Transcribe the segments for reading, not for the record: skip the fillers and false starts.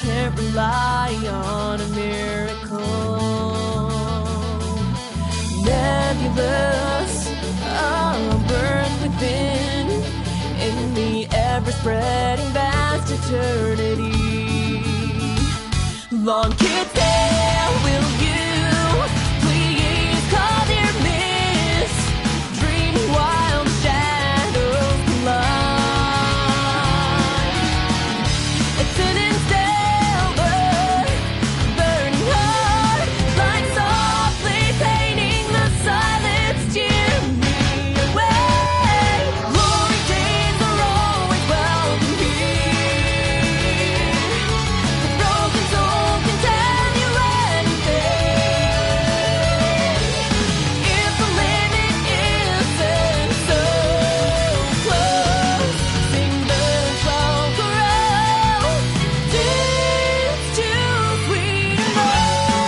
can't rely on a miracle. Nebulous, burned within, in the ever-spreading vast eternity. Long kids there, will you please call their mist? Dreaming wild shadows collide. It's an stellar, burning heart, like softly painting the silence, steer me away. Glory days are always welcome here. The broken soul can tell you anything. If the limit isn't so close, sing the 12 chorus. It's too sweet and more.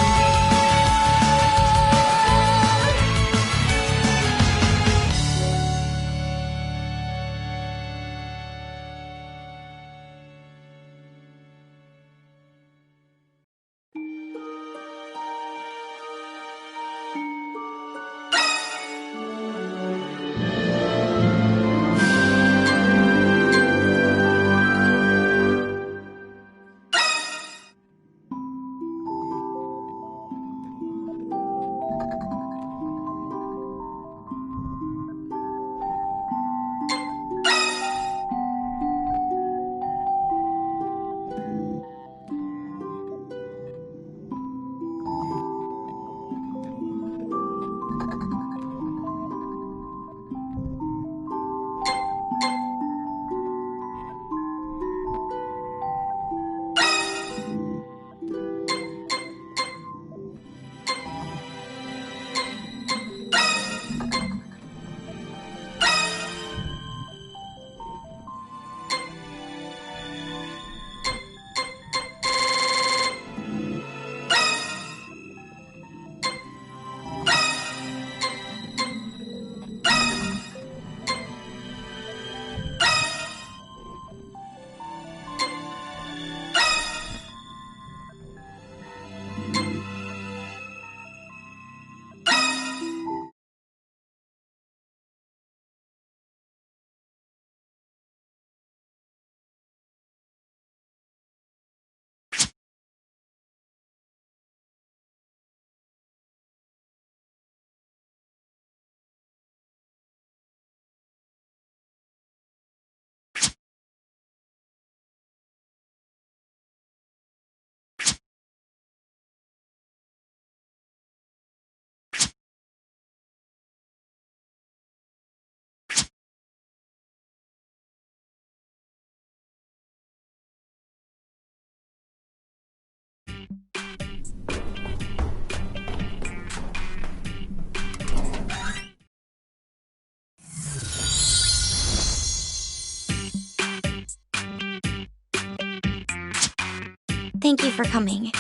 Thank you for coming.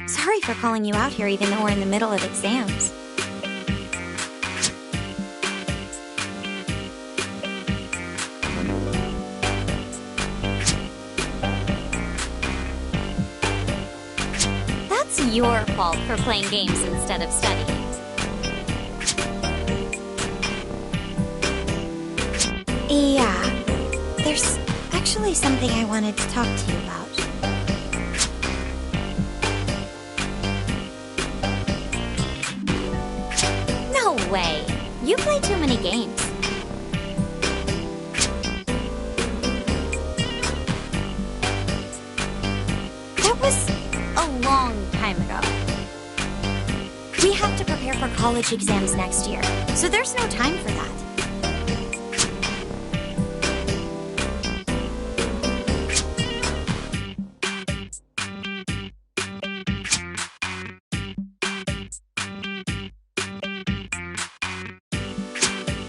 Sorry for calling you out here even though we're in the middle of exams. That's your fault for playing games instead of studying. Yeah, there's actually something I wanted to talk to you about. No way! You play too many games. That was a long time ago. We have to prepare for college exams next year, so there's no time for that.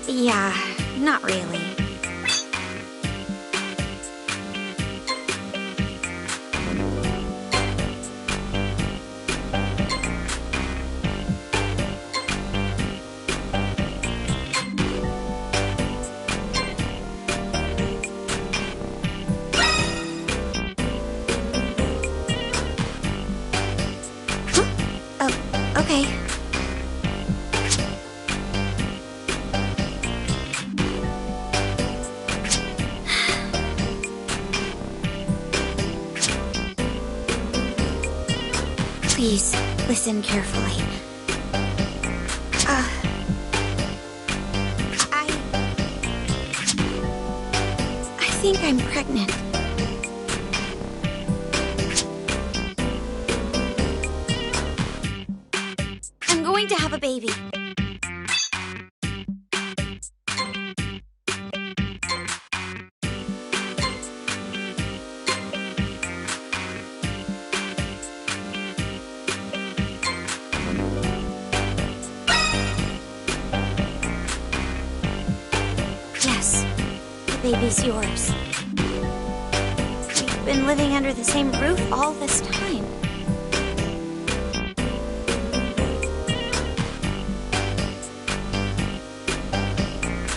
Yeah, not really. Please, listen carefully. I think I'm pregnant. I'm going to have a baby. Yes, the baby's yours. We've been living under the same roof all this time.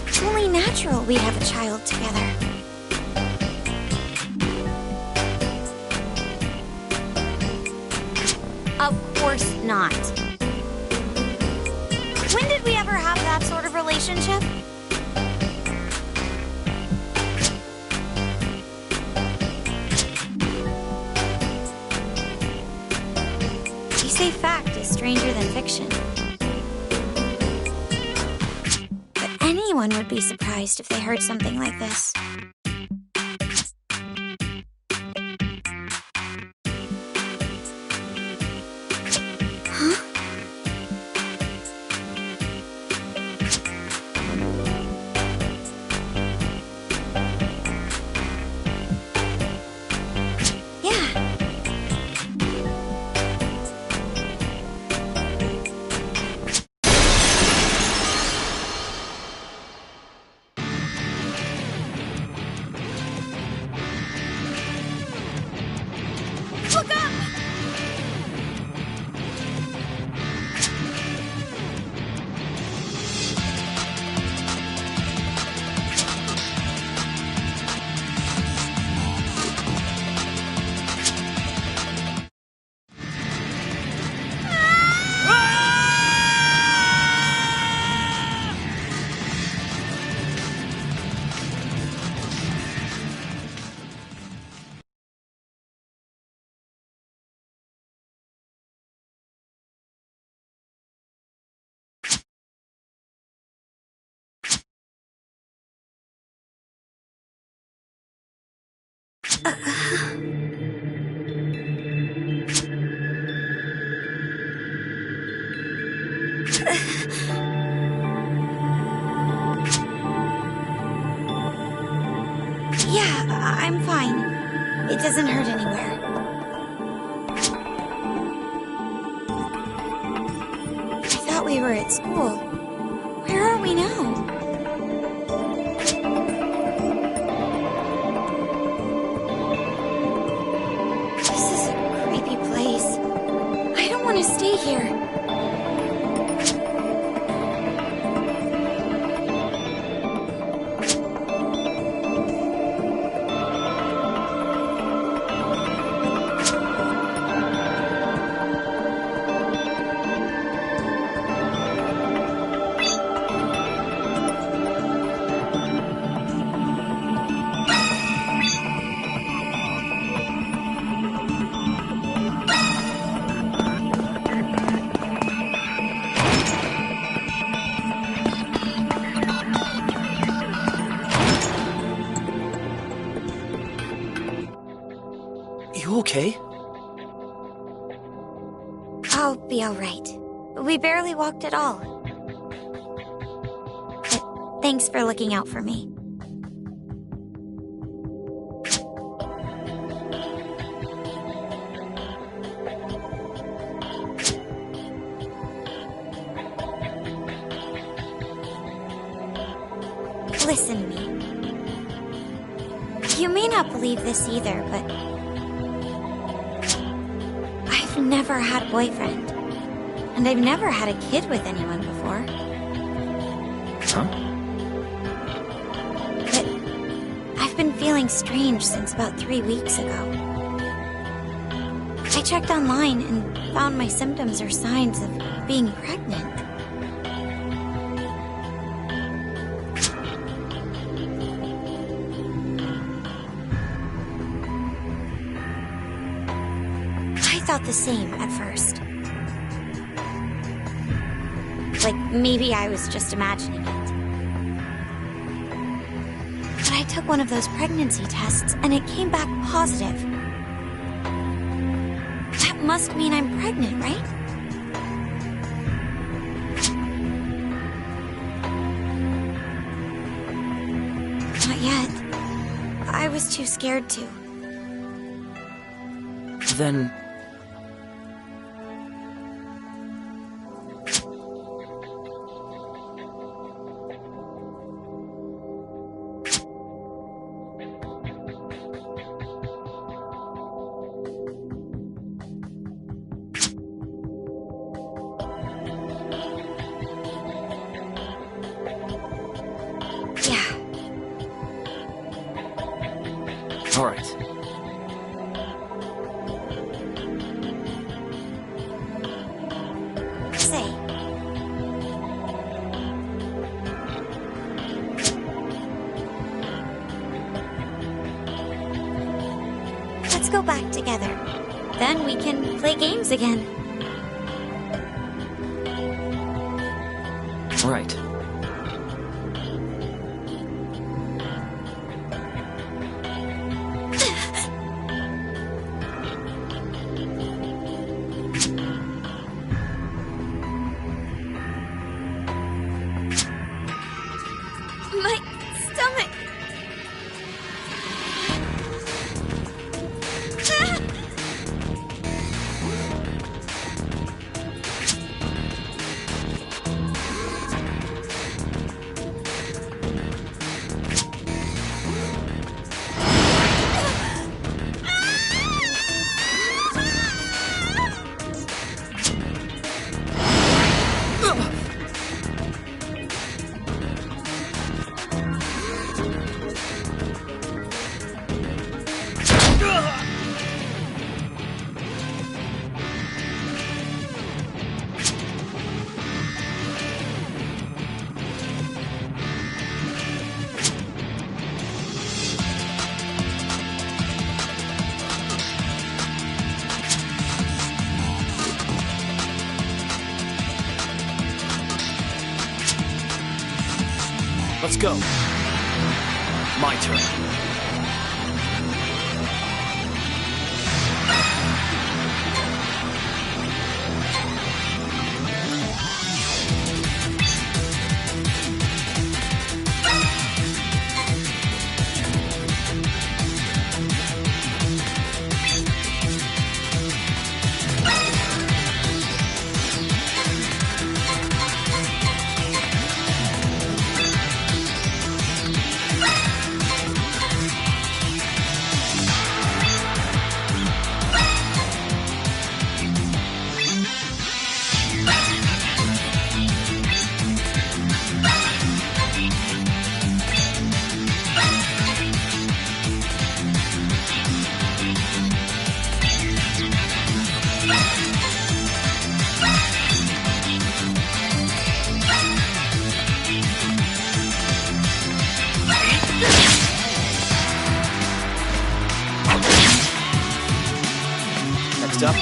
It's only natural we'd have a child together. Of course not. When did we ever have that sort of relationship? They say fact is stranger than fiction. But anyone would be surprised if they heard something like this. Huh? Yeah. Look up! Yeah, I'm fine. It doesn't hurt anywhere. I thought we were at school. Where are we now? This is a creepy place. I don't want to stay here. You okay? I'll be all right. We barely walked at all. But thanks for looking out for me. Listen to me. You may not believe this either, but I've never had a boyfriend. And I've never had a kid with anyone before. Huh? But I've been feeling strange since about 3 weeks ago. I checked online and found my symptoms are signs of being pregnant. felt the same at first. Like maybe I was just imagining it. But I took one of those pregnancy tests and it came back positive. That must mean I'm pregnant, right? Not yet. I was too scared to. Then... All right. Say. Let's go back together. Then we can play games again. Right. My stomach. Let's go. My turn. Next up.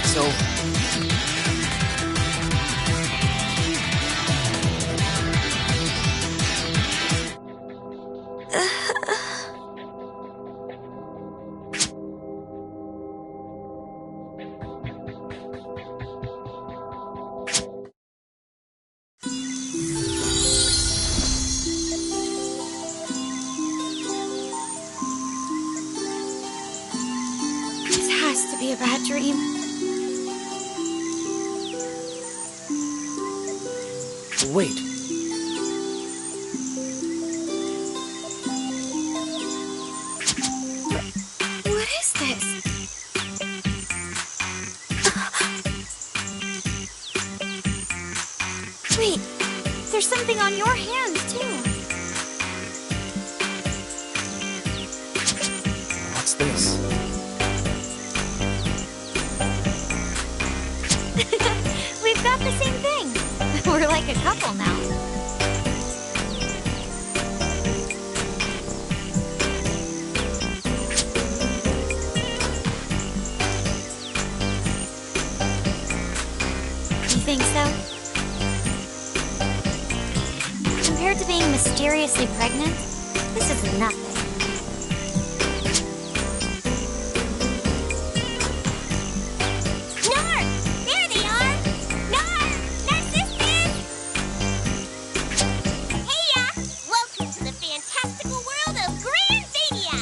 So... This has to be a bad dream. Wait. What is this? Wait, there's something on your hand, too. What's this? We've got the same thing. We're like a couple now. You think so? Compared to being mysteriously pregnant, this is nothing. Nar! There they are! Nar! Narcissus! Heya! Welcome to the fantastical world of Grandvania!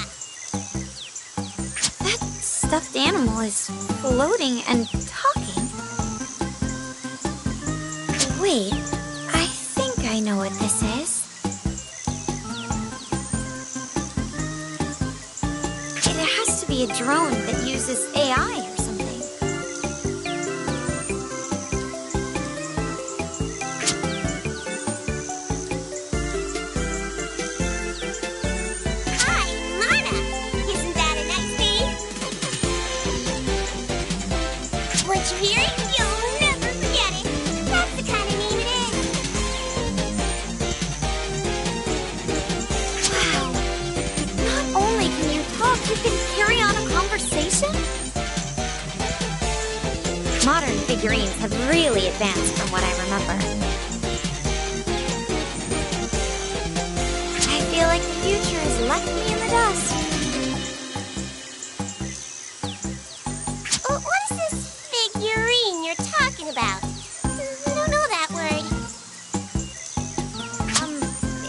That stuffed animal is floating and talking. Wait, I think I know what this is. It has to be a drone that uses AI or something. Hi, Mana! Isn't that a nice name? Once you hear it, you'll never forget it. That's the kind of name it is. Wow. Not only can you talk, you can carry on a conversation? Modern figurines have really advanced from what I remember. I feel like the future has left me in the dust. What is this figurine you're talking about? I don't know that word.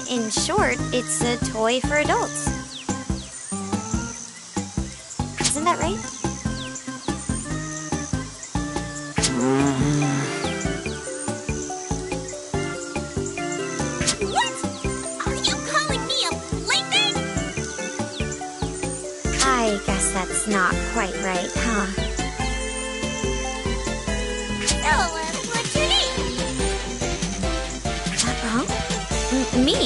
In short, it's a toy for adults. Isn't that right? What? Are you calling me a plaything? I guess that's not quite right, huh? So, what's your name? Me?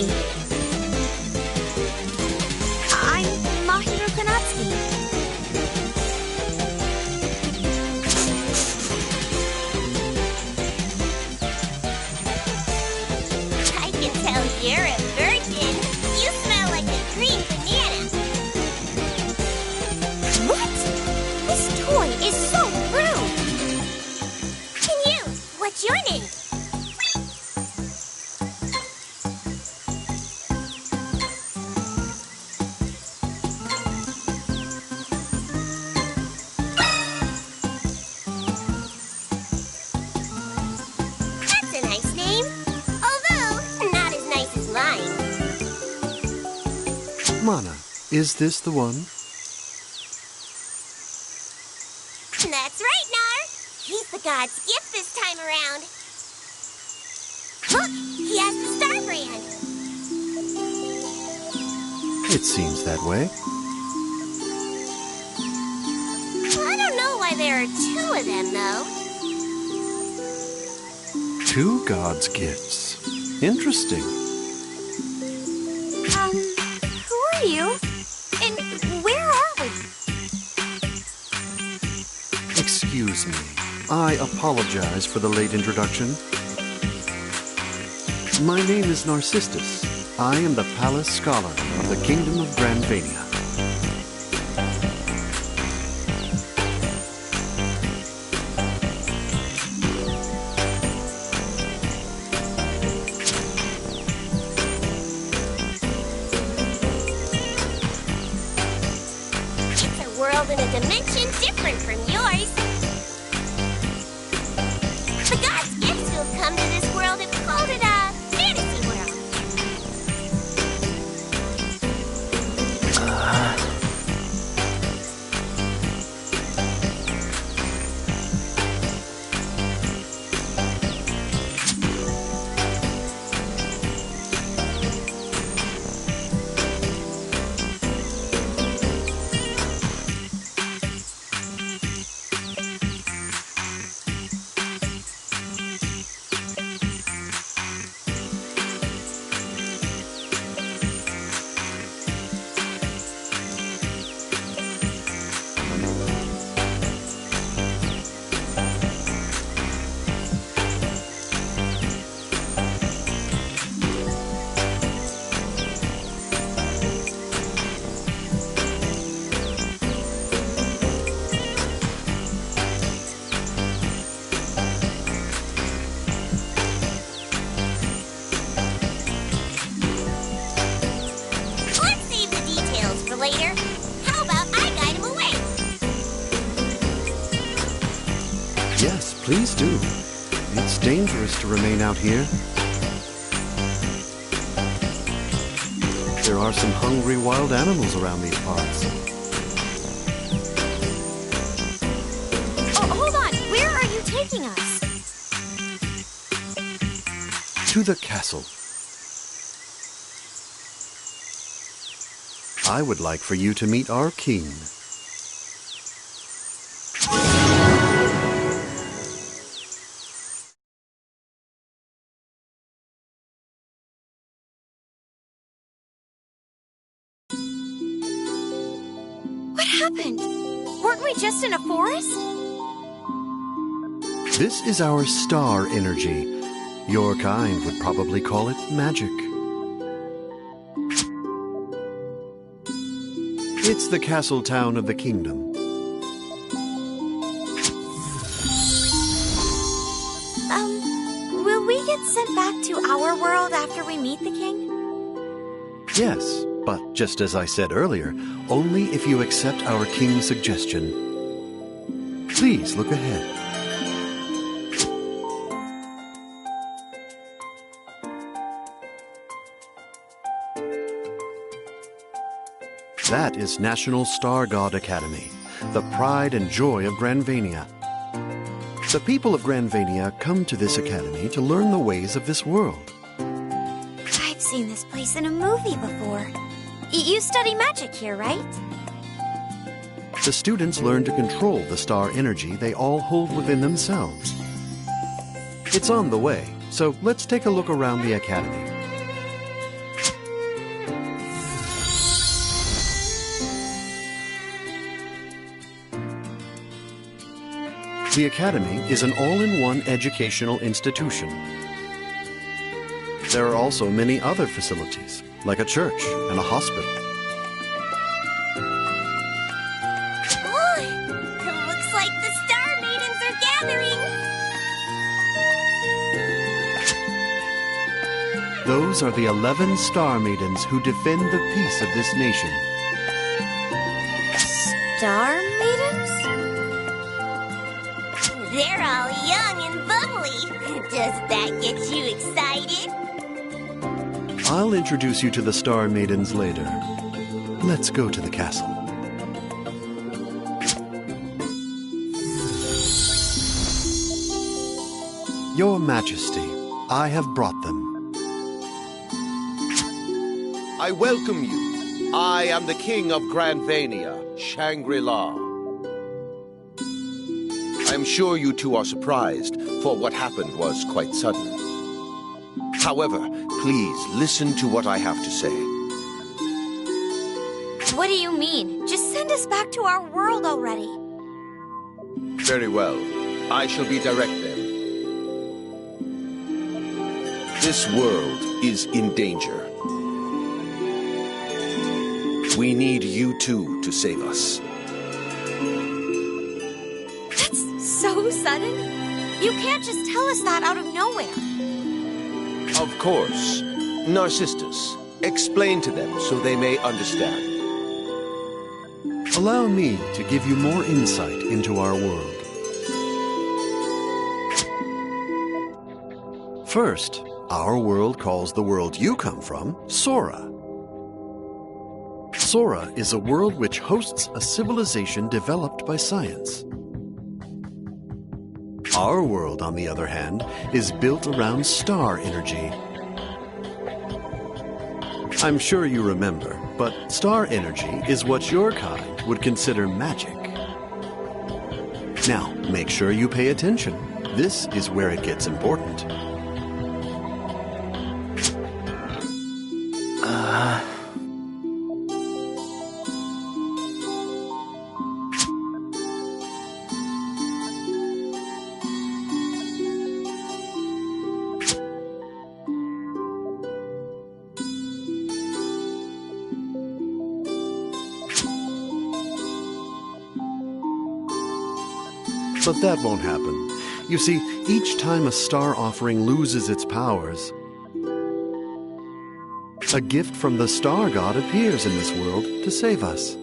I'm Mahiro Kanatsuki. I can tell you're a virgin. You smell like a green banana. What? This toy is so rude. And you, what's your name? That's a nice name. Although, not as nice as mine. Mana, is this the one? That's right, Nar. He's the god's gift this time around. Look, he has the star brand. It seems that way. I don't know why there are two of them, though. Two God's gifts. Interesting. Who are you? And where are we? Excuse me. I apologize for the late introduction. My name is Narcissus. I am the Palace Scholar of the Kingdom of Grandvania. It's a world in a dimension different from yours. The god's gifts who have come to this world have called it a fantasy world. Yes, please do. It's dangerous to remain out here. There are some hungry wild animals around these parts. Oh, hold on! Where are you taking us? To the castle. I would like for you to meet our king. What happened? Weren't we just in a forest? This is our star energy. Your kind would probably call it magic. It's the castle town of the kingdom. Will we get sent back to our world after we meet the king? Yes, but just as I said earlier, only if you accept our king's suggestion. Please look ahead. That is National Star God Academy, the pride and joy of Granvania. The people of Granvania come to this academy to learn the ways of this world. I've seen this place in a movie before. You study magic here, right? The students learn to control the star energy they all hold within themselves. It's on the way, so let's take a look around the academy. The Academy is an all-in-one educational institution. There are also many other facilities, like a church and a hospital. Oh, it looks like the Star Maidens are gathering. Those are the 11 Star Maidens who defend the peace of this nation. Star Maidens? They're all young and bubbly. Does that get you excited? I'll introduce you to the Star Maidens later. Let's go to the castle. Your Majesty, I have brought them. I welcome you. I am the King of Granvania, Shangri-La. I am sure you two are surprised, for what happened was quite sudden. However, please listen to what I have to say. What do you mean? Just send us back to our world already. Very well. I shall be direct then. This world is in danger. We need you two to save us. That's so sudden. You can't just tell us that out of nowhere. Of course. Narcissus, explain to them so they may understand. Allow me to give you more insight into our world. First, our world calls the world you come from Sora. Sora is a world which hosts a civilization developed by science. Our world, on the other hand, is built around star energy. I'm sure you remember, but star energy is what your kind would consider magic. Now, make sure you pay attention. This is where it gets important. But that won't happen. You see, each time a star offering loses its powers, a gift from the star god appears in this world to save us.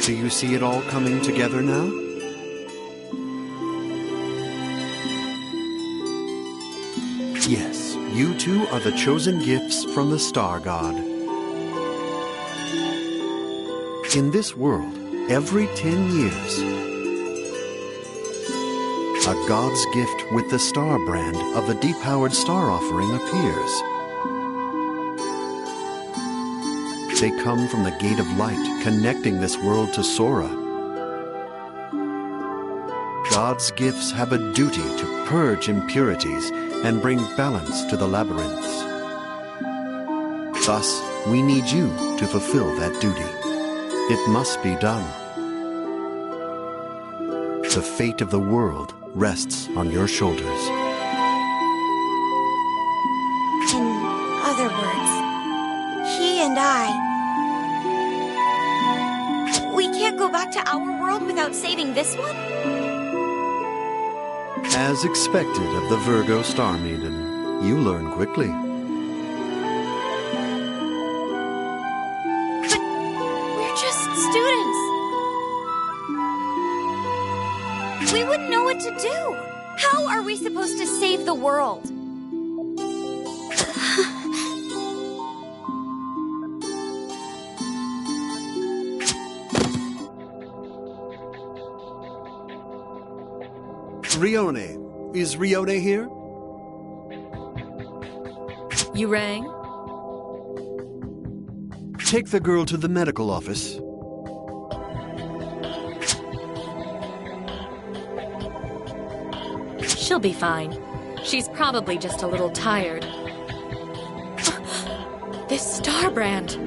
Do you see it all coming together now? Yes, you two are the chosen gifts from the Star God. In this world, every 10 years, a God's gift with the star brand of the depowered star offering appears. They come from the gate of light connecting this world to Sora. God's gifts have a duty to purge impurities and bring balance to the labyrinths. Thus, we need you to fulfill that duty. It must be done. The fate of the world rests on your shoulders. In other words, he and we can't go back to our world without saving this one? As expected of the Virgo Star Maiden, you learn quickly. But we're just students. We wouldn't know what to do. How are we supposed to save the world? Rione. Is Rione here? You rang? Take the girl to the medical office. She'll be fine. She's probably just a little tired. This star brand.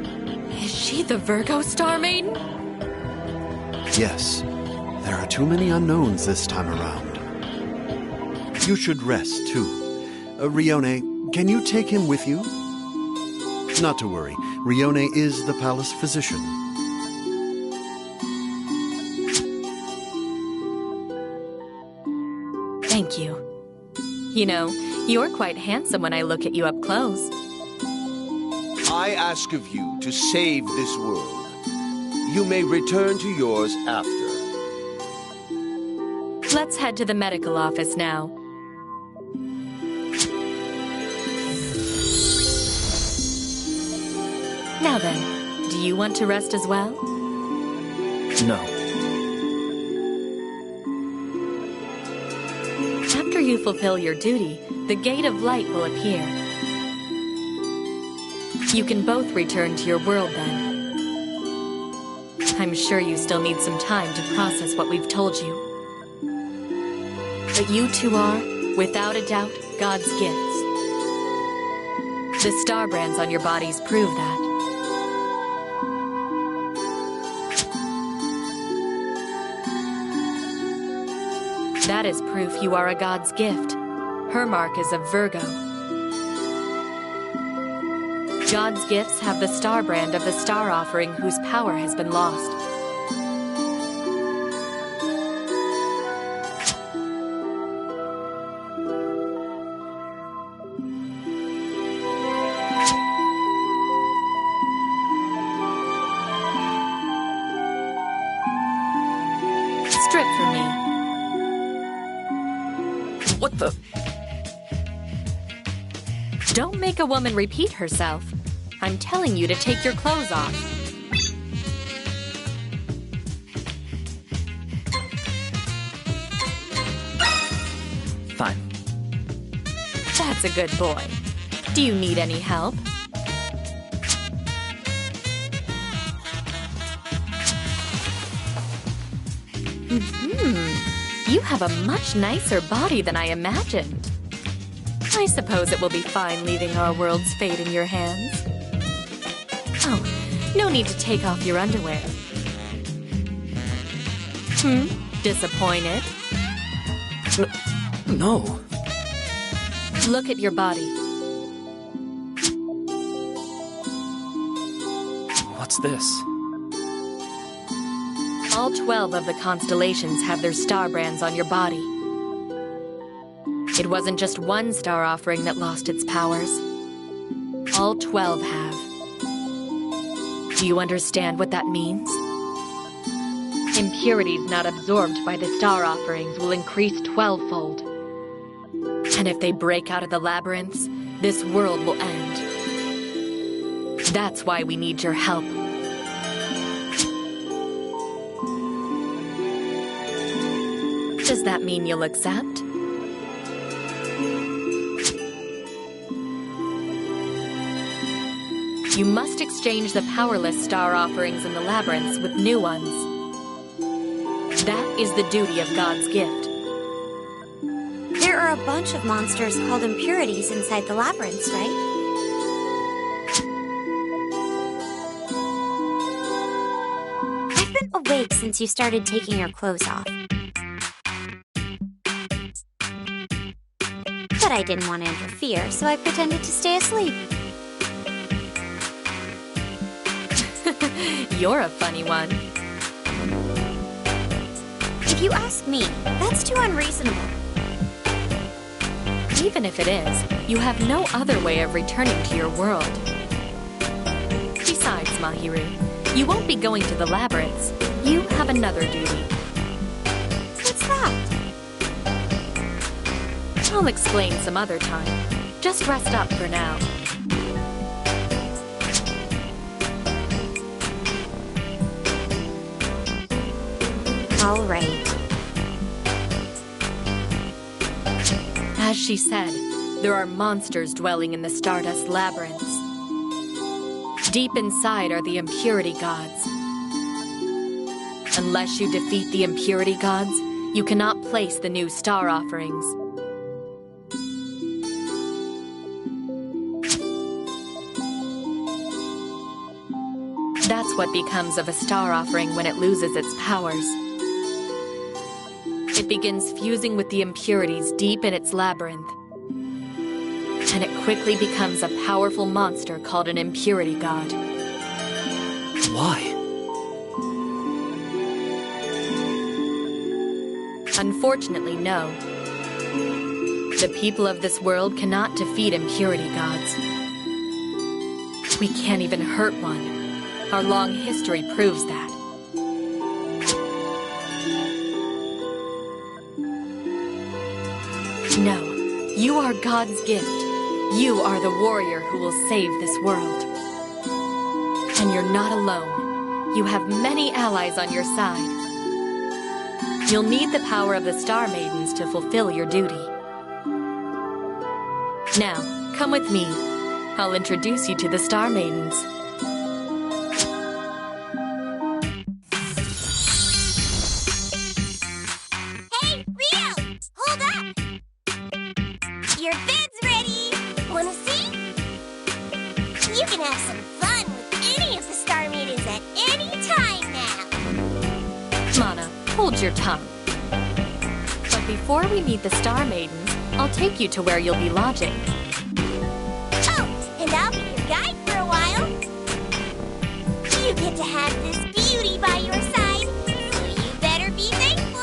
Is she the Virgo Star Maiden? Yes. There are too many unknowns this time around. You should rest, too. Rione, can you take him with you? Not to worry. Rione is the palace physician. Thank you. You know, you're quite handsome when I look at you up close. I ask of you to save this world. You may return to yours after. Let's head to the medical office now. Now then, do you want to rest as well? No. After you fulfill your duty, the Gate of Light will appear. You can both return to your world then. I'm sure you still need some time to process what we've told you. But you two are, without a doubt, God's gifts. The star brands on your bodies prove that. That is proof you are a God's gift. Her mark is a Virgo. God's gifts have the star brand of the star offering whose power has been lost. Strip for me. What the? Don't make a woman repeat herself. I'm telling you to take your clothes off. Fine. That's a good boy. Do you need any help? You have a much nicer body than I imagined. I suppose it will be fine leaving our world's fate in your hands. Oh, no need to take off your underwear. Disappointed? No. Look at your body. What's this? All 12 of the constellations have their star brands on your body. It wasn't just one star offering that lost its powers. All 12 have. Do you understand what that means? Impurities not absorbed by the star offerings will increase 12-fold. And if they break out of the labyrinths, this world will end. That's why we need your help. Does that mean you'll accept? You must exchange the powerless star offerings in the labyrinths with new ones. That is the duty of God's gift. There are a bunch of monsters called impurities inside the labyrinths, right? I've been awake since you started taking your clothes off. But I didn't want to interfere, so I pretended to stay asleep. You're a funny one. If you ask me, that's too unreasonable. Even if it is, you have no other way of returning to your world. Besides, Mahiru, you won't be going to the labyrinths. You have another duty. What's that? I'll explain some other time. Just rest up for now. All right. As she said, there are monsters dwelling in the Stardust Labyrinths. Deep inside are the impurity gods. Unless you defeat the impurity gods, you cannot place the new star offerings. That's what becomes of a star offering when it loses its powers. It begins fusing with the impurities deep in its labyrinth. And it quickly becomes a powerful monster called an impurity god. Why? Unfortunately, no. The people of this world cannot defeat impurity gods. We can't even hurt one. Our long history proves that. No, you are God's gift. You are the warrior who will save this world. And you're not alone. You have many allies on your side. You'll need the power of the Star Maidens to fulfill your duty. Now, come with me. I'll introduce you to the Star Maidens. Hey, Rio! Hold up! Your bed's ready! Wanna see? You can have some fun with any of the Star Maidens at any time now! Mana, hold your tongue. But before we meet the Star Maidens, I'll take you to where you'll be lodging. Oh, and I'll be your guide for a while. You get to have this beauty by your side, so you better be thankful.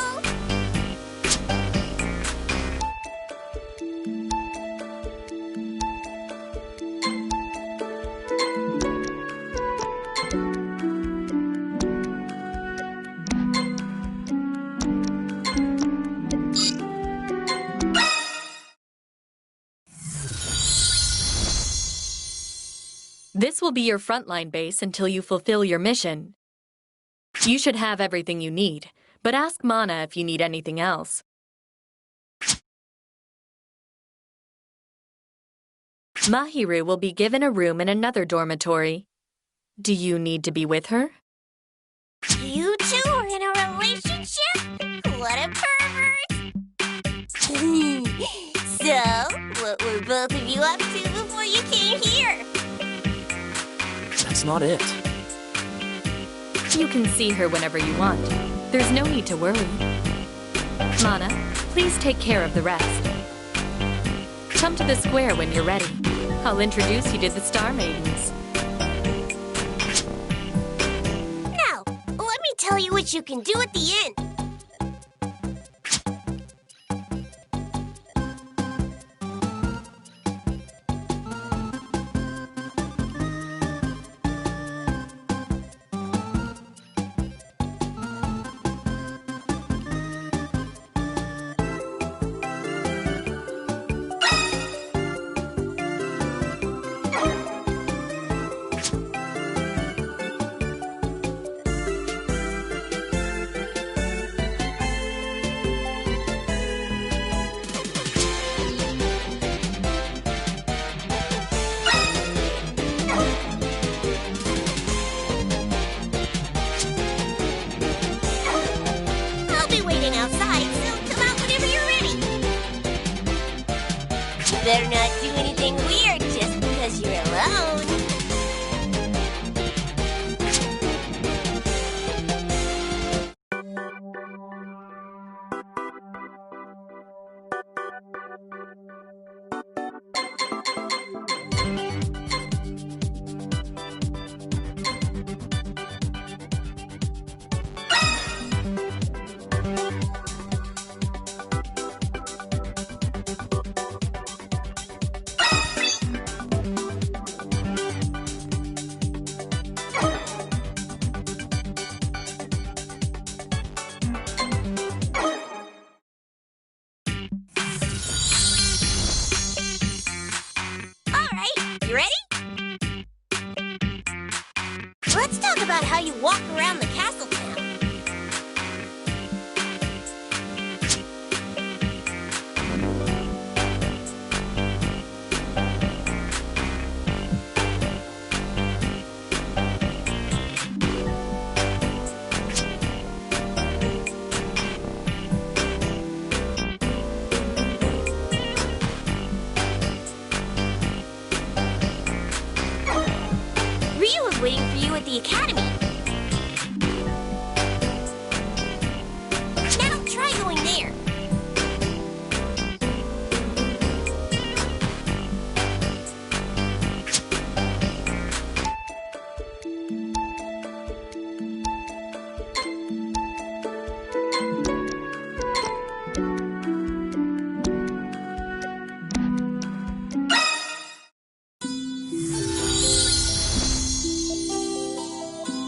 This will be your frontline base until you fulfill your mission. You should have everything you need, but ask Mana if you need anything else. Mahiru will be given a room in another dormitory. Do you need to be with her? You two are in a relationship? What a pervert! So, what were both of you up to before you came here? That's not it. You can see her whenever you want. There's no need to worry. Mana, please take care of the rest. Come to the square when you're ready. I'll introduce you to the Star Maidens. Now, let me tell you what you can do at the end. Let's talk about how you walk around the castle town. Ryu was waiting for you at the academy. Now try going there.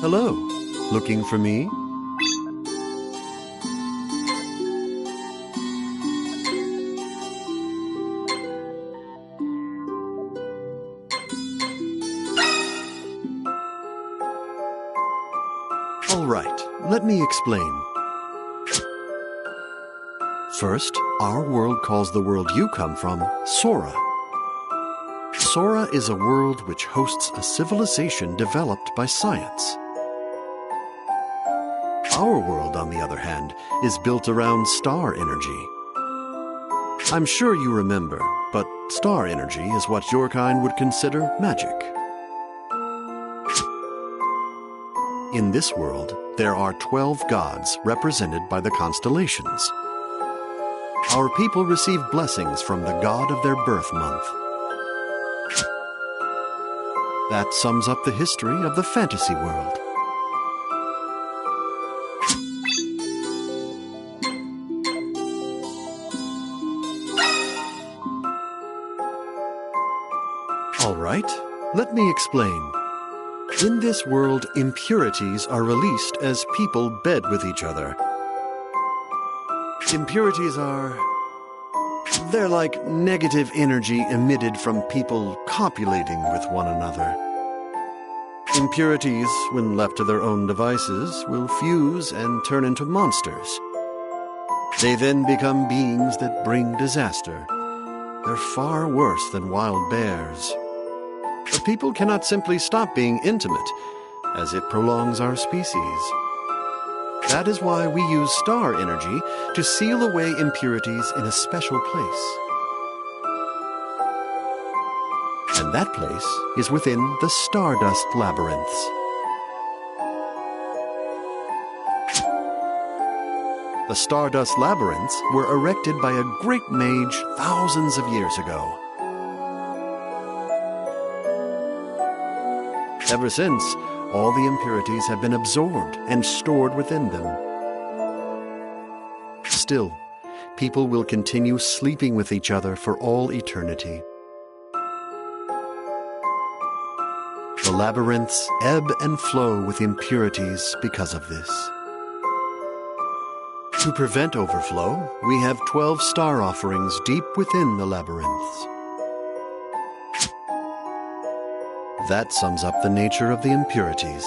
Hello. Looking for me? All right, let me explain. First, our world calls the world you come from Sora. Sora is a world which hosts a civilization developed by science. Our world, on the other hand, is built around star energy. I'm sure you remember, but star energy is what your kind would consider magic. In this world, there are 12 gods represented by the constellations. Our people receive blessings from the god of their birth month. That sums up the history of the fantasy world. All right, let me explain. In this world, impurities are released as people bed with each other. Impurities are... they're like negative energy emitted from people copulating with one another. Impurities, when left to their own devices, will fuse and turn into monsters. They then become beings that bring disaster. They're far worse than wild bears. But people cannot simply stop being intimate, as it prolongs our species. That is why we use star energy to seal away impurities in a special place. And that place is within the Stardust Labyrinths. The Stardust Labyrinths were erected by a great mage thousands of years ago. Ever since, all the impurities have been absorbed and stored within them. Still, people will continue sleeping with each other for all eternity. The labyrinths ebb and flow with impurities because of this. To prevent overflow, we have 12 star offerings deep within the labyrinths. That sums up the nature of the impurities.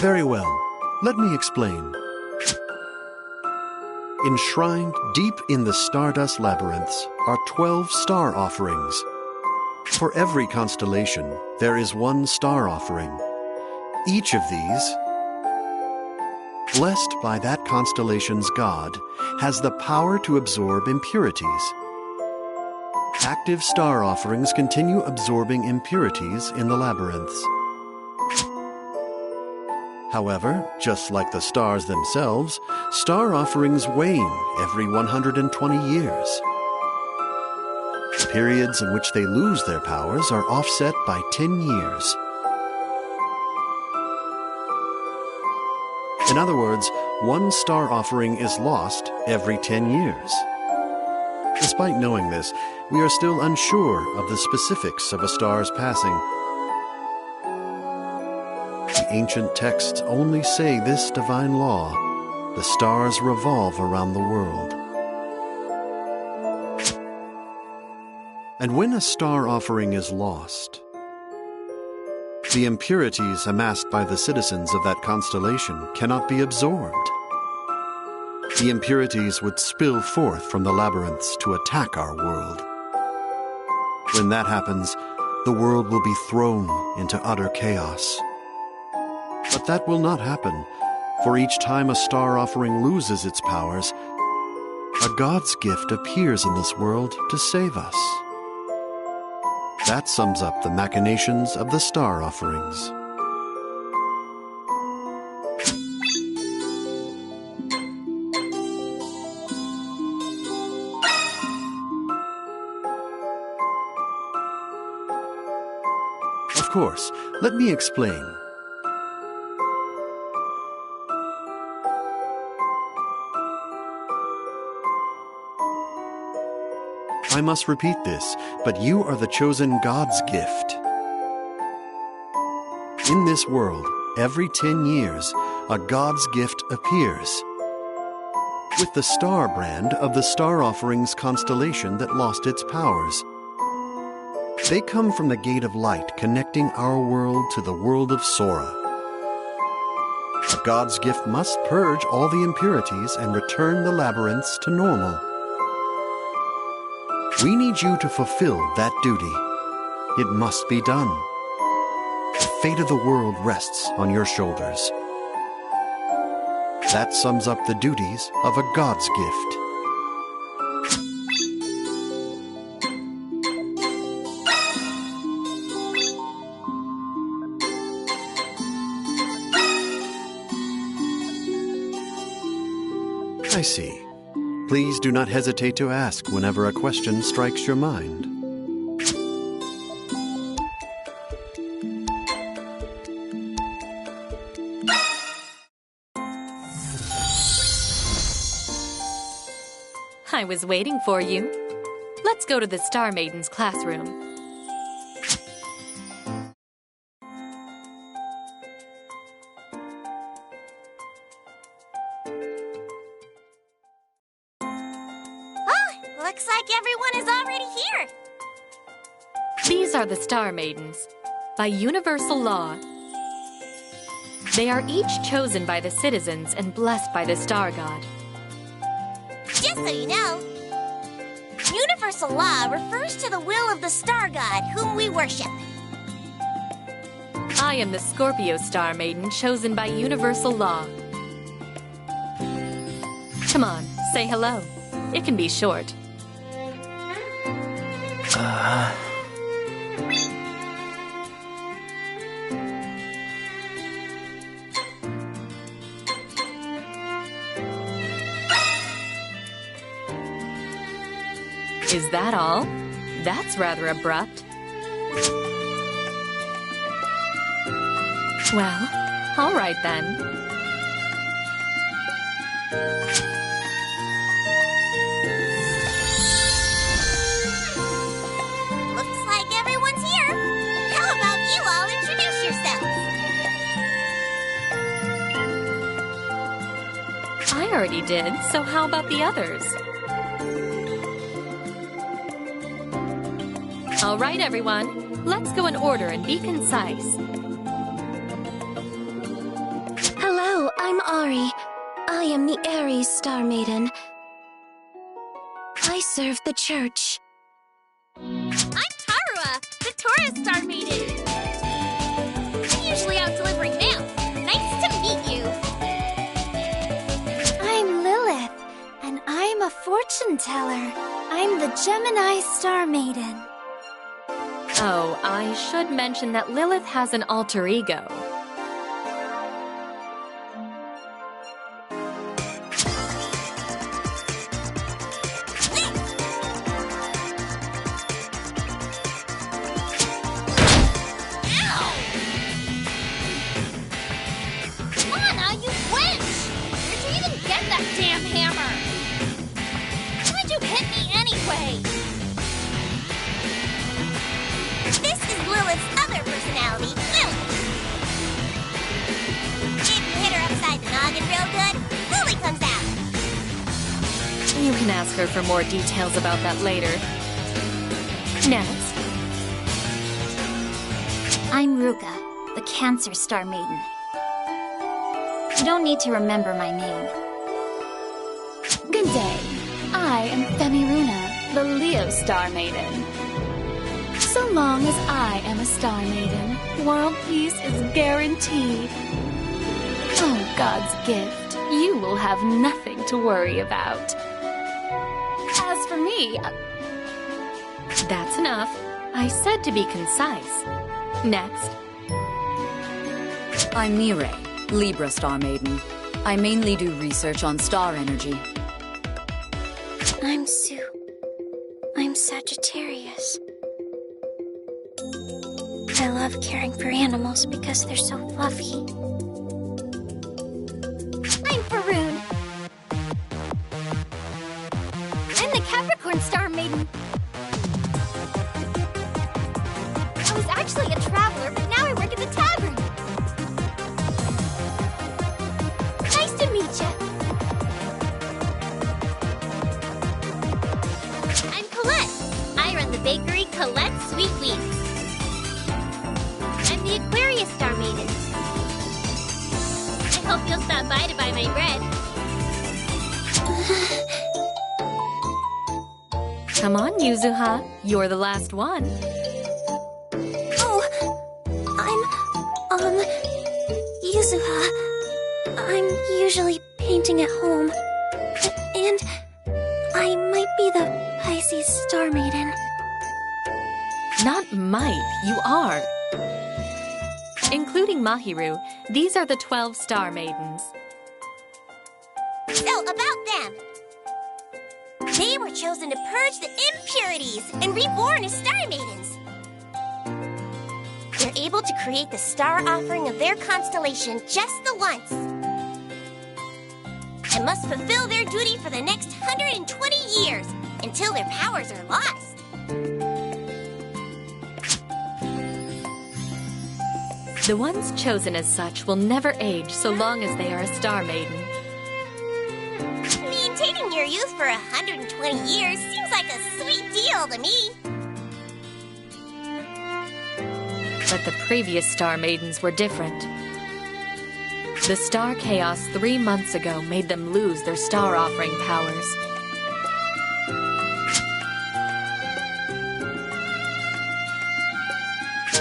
Very well. Let me explain. Enshrined deep in the Stardust Labyrinths are 12 star offerings. For every constellation, there is one star offering. Each of these, blessed by that constellation's god, has the power to absorb impurities. Active star offerings continue absorbing impurities in the labyrinths. However, just like the stars themselves, star offerings wane every 120 years. Periods in which they lose their powers are offset by 10 years. In other words, one star offering is lost every 10 years. Despite knowing this, we are still unsure of the specifics of a star's passing. The ancient texts only say this divine law: the stars revolve around the world. And when a star offering is lost, the impurities amassed by the citizens of that constellation cannot be absorbed. The impurities would spill forth from the labyrinths to attack our world. When that happens, the world will be thrown into utter chaos. But that will not happen, for each time a star offering loses its powers, a God's gift appears in this world to save us. That sums up the machinations of the star offerings. Of course, let me explain. I must repeat this, but you are the chosen God's gift. In this world, every 10 years, a God's gift appears, with the star brand of the star offerings constellation that lost its powers. They come from the gate of light connecting our world to the world of Sora. A God's gift must purge all the impurities and return the labyrinths to normal. We need you to fulfill that duty. It must be done. The fate of the world rests on your shoulders. That sums up the duties of a God's gift. I see. Please do not hesitate to ask whenever a question strikes your mind. I was waiting for you. Let's go to the Star Maidens classroom. Looks like everyone is already here. These are the Star Maidens, by universal law. They are each chosen by the citizens and blessed by the Star God. Just so you know, universal law refers to the will of the Star God whom we worship. I am the Scorpio Star Maiden chosen by universal law. Come on, say hello. It can be short. Is that all? That's rather abrupt. Well, all right then. Looks like everyone's here. How about you all introduce yourselves? I already did, so how about the others? All right, everyone. Let's go in order and be concise. Hello, I'm Ari. I am the Aries Star Maiden. I serve the church. I'm Tarua, the Taurus Star Maiden. I'm usually out delivering mail. Nice to meet you. I'm Lilith, and I'm a fortune teller. I'm the Gemini Star Maiden. Oh, I should mention that Lilith has an alter ego. Lana, you wench! Where'd you even get that damn hammer? Why'd you hit me anyway? personality. Boom! If you hit her upside the noggin real good, Lily comes out. You can ask her for more details about that later. Next. I'm Ruka, the Cancer Star Maiden. You don't need to remember my name. Good day. I am Femiruna, the Leo Star Maiden. So long as I am a Star Maiden, world peace is guaranteed. Oh, God's gift, you will have nothing to worry about. As for me... That's enough. I said to be concise. Next. I'm Mireille, Libra Star Maiden. I mainly do research on star energy. I'm Sue. I'm Sagittarius. I love caring for animals because they're so fluffy. I'm Faroon. I'm the Capricorn Star Maiden. I was actually a traveler, but now I work at the tavern. Nice to meet you. I'm Colette. I run the bakery Colette's Sweet Wheat. I'm the Aquarius Star Maiden. I hope you'll stop by to buy my bread. Come on, Yuzuha. You're the last one. Oh, I'm, Yuzuha. I'm usually painting at home. And I might be the Pisces Star Maiden. Not might, you are. Including Mahiru, these are the 12 Star Maidens. So, about them. They were chosen to purge the impurities and reborn as Star Maidens. They're able to create the star offering of their constellation just the once. And must fulfill their duty for the next 120 years until their powers are lost. The ones chosen as such will never age so long as they are a Star Maiden. Maintaining your youth for 120 years seems like a sweet deal to me. But the previous Star Maidens were different. The Star Chaos 3 months ago made them lose their star offering powers.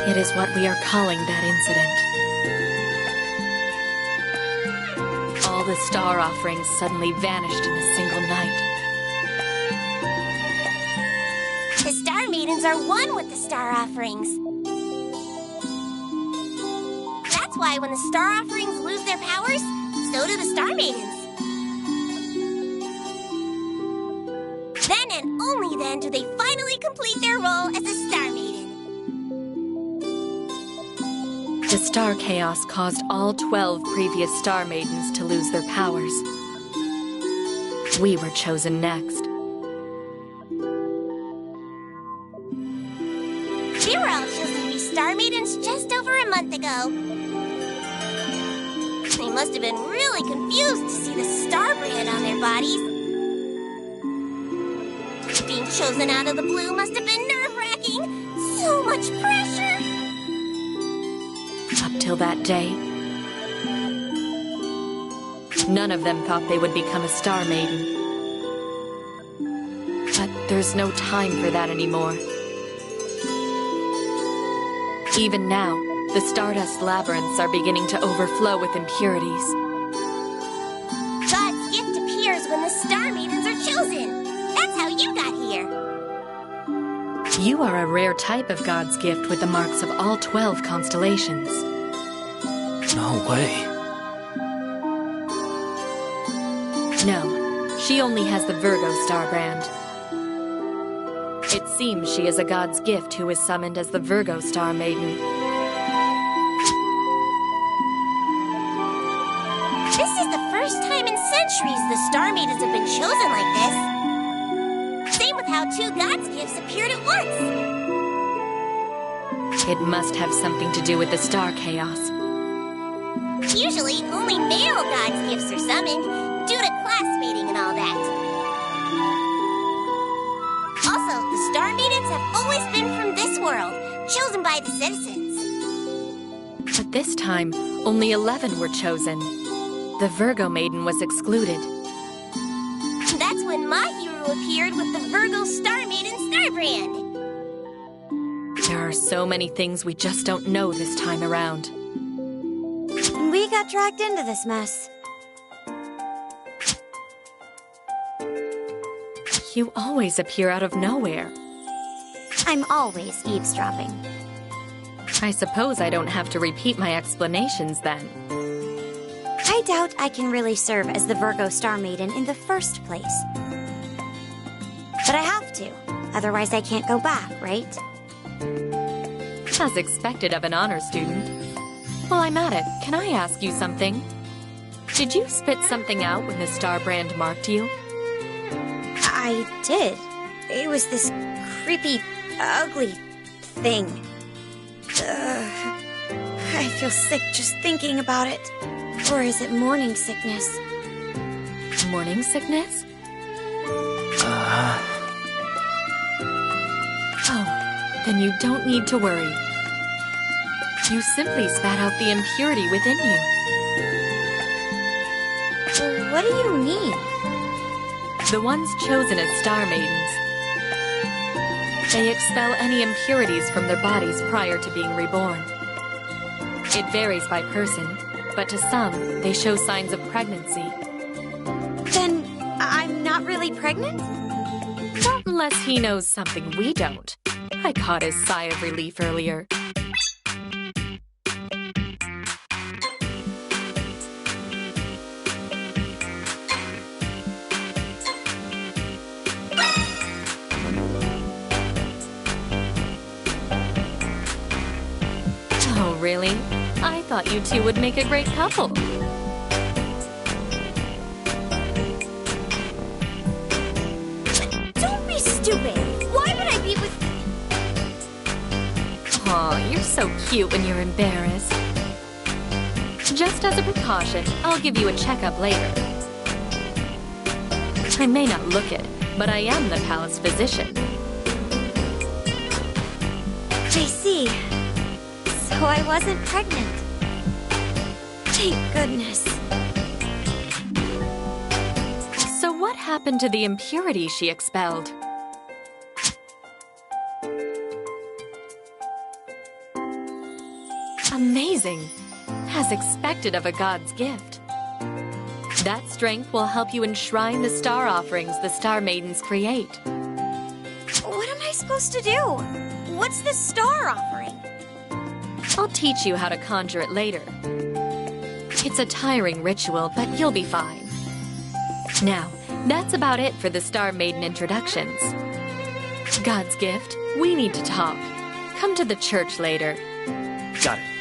It is what we are calling that incident. All the star offerings suddenly vanished in a single night. The Star Maidens are one with the star offerings. That's why when the star offerings lose their powers, so do the Star Maidens. Then and only then do they finally complete their role as a Star Maiden. The Star Chaos caused all 12 previous Star Maidens to lose their powers. We were chosen next. They were all chosen to be Star Maidens just over a month ago. They must have been really confused to see the star brand on their bodies. Being chosen out of the blue must have been nerve-wracking. So much pressure. Up till that day, none of them thought they would become a Star Maiden. But there's no time for that anymore. Even now, the Stardust labyrinths are beginning to overflow with impurities. God's gift appears when the Star Maidens are chosen. That's how you got here. You are a rare type of God's gift with the marks of all 12 constellations. No way. No, she only has the Virgo star brand. It seems she is a God's gift who is summoned as the Virgo Star Maiden. This is the first time in centuries the Star Maidens have been chosen like this. Same with how two God's gifts appeared at once. It must have something to do with the star chaos. Usually, only male gods' gifts are summoned, due to classmating and all that. Also, the Star Maidens have always been from this world, chosen by the citizens. But this time, only 11 were chosen. The Virgo Maiden was excluded. That's when my hero appeared with the Virgo Star Maiden Star Brand. There are so many things we just don't know this time around. We got dragged into this mess. You always appear out of nowhere. I'm always eavesdropping. I suppose I don't have to repeat my explanations then. I doubt I can really serve as the Virgo Star Maiden in the first place. But I have to, otherwise I can't go back, right? As expected of an honor student. While I'm at it, can I ask you something? Did you spit something out when the star brand marked you? I did. It was this creepy, ugly thing. Ugh. I feel sick just thinking about it. Or is it morning sickness? Morning sickness? Oh, then you don't need to worry. You simply spat out the impurity within you. What do you mean? The ones chosen as Star Maidens. They expel any impurities from their bodies prior to being reborn. It varies by person, but to some, they show signs of pregnancy. Then I'm not really pregnant? Not unless he knows something we don't. I caught his sigh of relief earlier. Oh, really? I thought you two would make a great couple. Don't be stupid! Why would I be with... Aw, you're so cute when you're embarrassed. Just as a precaution, I'll give you a checkup later. I may not look it, but I am the palace physician. I see. So I wasn't pregnant. Thank goodness. So what happened to the impurity she expelled? Amazing! As expected of a god's gift. That strength will help you enshrine the star offerings the Star Maidens create. What am I supposed to do? What's the star offering? I'll teach you how to conjure it later. It's a tiring ritual, but you'll be fine. Now, that's about it for the Star Maiden introductions. God's gift, we need to talk. Come to the church later. Got it.